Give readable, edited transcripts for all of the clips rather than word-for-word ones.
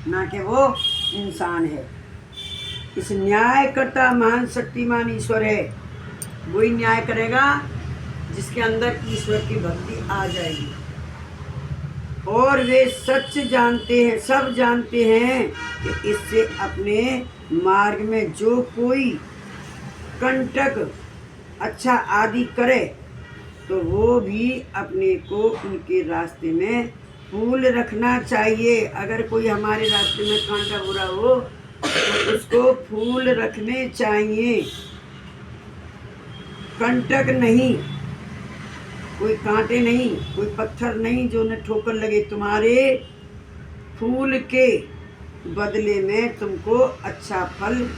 ना कि वो इंसान है। इस न्यायकर्ता महान शक्तिमान ईश्वर है। वही न्याय करेगा जिसके अंदर ईश्वर की भक्ति आ जाएगी। और वे सच जानते हैं, सब जानते हैं कि इससे अपने मार्ग में जो कोई कंटक अच्छा आदि करे तो वो भी अपने को उनके रास्ते में फूल रखना चाहिए। अगर कोई हमारे रास्ते में कांटा बुरा हो तो उसको फूल रखने चाहिए, कंटक नहीं, कोई कांटे नहीं, कोई पत्थर नहीं जो न ठोकर लगे। तुम्हारे फूल के बदले में तुमको अच्छा फल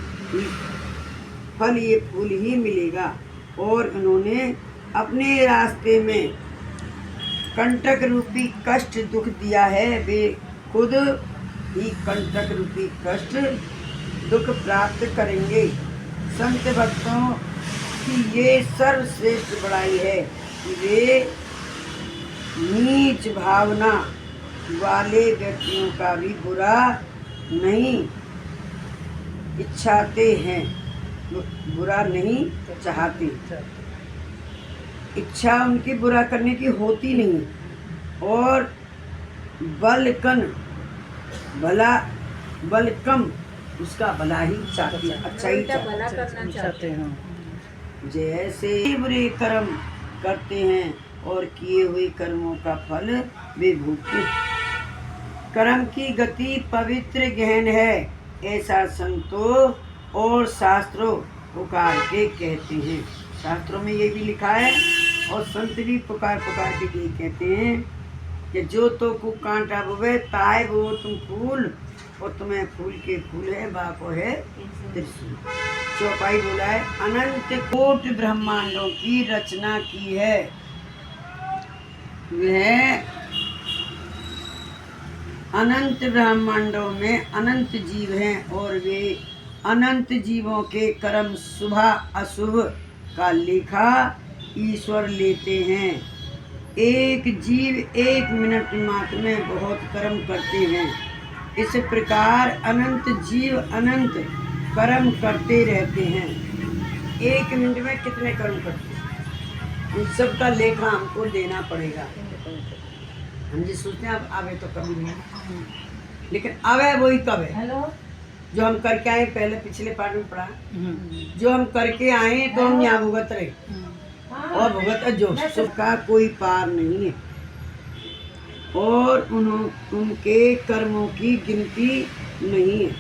ये फूल ही मिलेगा। और उन्होंने अपने रास्ते में कंटक रूपी कष्ट दुख दिया है, वे खुद ही कंटक रूपी कष्ट दुख प्राप्त करेंगे। संत भक्तों की ये सर्वश्रेष्ठ बड़ाई है कि वे नीच भावना वाले व्यक्तियों का भी बुरा नहीं इच्छाते हैं, बुरा नहीं चाहते। इच्छा उनकी बुरा करने की होती नहीं। और बलकन बलकम उसका भला ही चाहते, अच्छा ही चाहते हैं। जैसे बुरे कर्म करते हैं और किए हुए कर्मों का फल वे भोगते हैं। कर्म की गति पवित्र गहन है, ऐसा संतों और शास्त्रों पुकार के कहते हैं। शास्त्रों में ये भी लिखा है और संत भी पुकार पुकार के ये कहते हैं कि जो तो को कांटा बोवे ताए वो तुम फूल, और तुम्हें फूल के फूल है बाको है त्रिशूल। चौपाई बोला है अनंत कोट ब्रह्मांडों की रचना की है। वह अनंत ब्रह्मांडों में अनंत जीव हैं और वे अनंत जीवों के कर्म शुभ अशुभ का लेखा ईश्वर लेते हैं। एक जीव एक मिनट मात्र में बहुत कर्म करते हैं। इस प्रकार अनंत जीव अनंत कर्म करते रहते हैं। एक मिनट में कितने कर्म करते हैं, उन सब का लेखा हमको देना पड़ेगा। हम जी सोचते हैं अब आवे तो कभी नहीं, लेकिन आवे वही कब है जो हम करके आए। पहले पिछले पार्ट में पढ़ा, जो हम करके आए तो हम यहाँ भुगत रहे और भुगत जो का कोई पार नहीं है। और उनके कर्मों की गिनती नहीं है।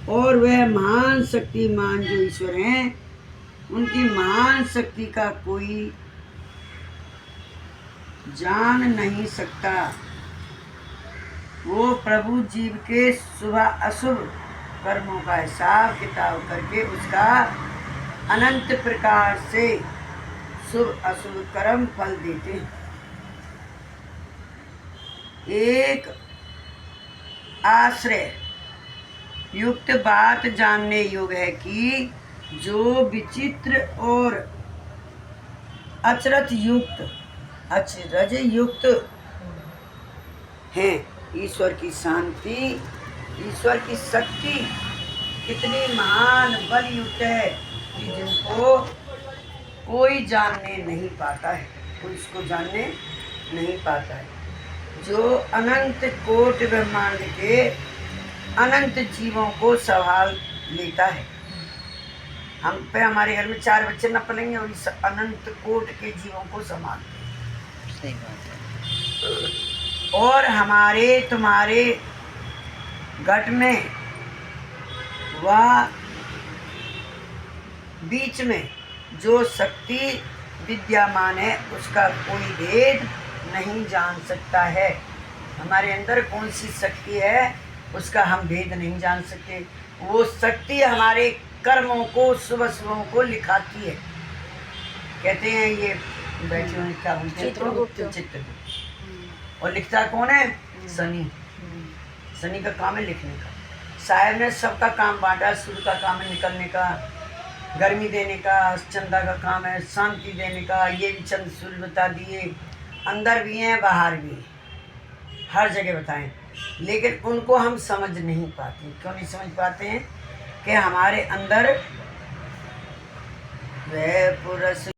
और वह महान शक्तिमान जो ईश्वर हैं, उनकी महान शक्ति का कोई जान नहीं सकता। वो प्रभु जीव के शुभ अशुभ कर्मों का हिसाब किताब करके उसका अनंत प्रकार से शुभ अशुभ कर्म फल देते हैं। एक आश्रय युक्त बात जानने योग्य है कि जो विचित्र और अचरज युक्त हैं, ईश्वर की शांति, ईश्वर की शक्ति कितनी महान बल युक्त है कि जिनको कोई जानने नहीं पाता है, कोई इसको जानने नहीं पाता है। जो अनंत कोट ब्रह्मांड के अनंत जीवों को संभाल लेता है। हम पे हमारे घर में 4 बच्चे न पलेंगे और इस अनंत कोट के जीवों को संभालते हैं। सही बात है। और हमारे तुम्हारे घट में वह बीच में जो शक्ति विद्यमान है उसका कोई भेद नहीं जान सकता है। हमारे अंदर कौन सी शक्ति है उसका हम भेद नहीं जान सकते। वो शक्ति हमारे कर्मों को शुभ शुभों को लिखाती है। कहते हैं ये बैठे हुए क्या बोलते हैं, चित्रगुप्त। और लिखता कौन है? शनि। शनि का काम है लिखने का। साहब ने सबका काम बांटा। सूर्य का काम है निकलने का, गर्मी देने का। चंदा का काम है शांति देने का। ये भी चंद सूर्य बता दिए, अंदर भी हैं बाहर भी, हर जगह बताएं। लेकिन उनको हम समझ नहीं पाते। क्यों नहीं समझ पाते हैं? कि हमारे अंदर वह पुरुष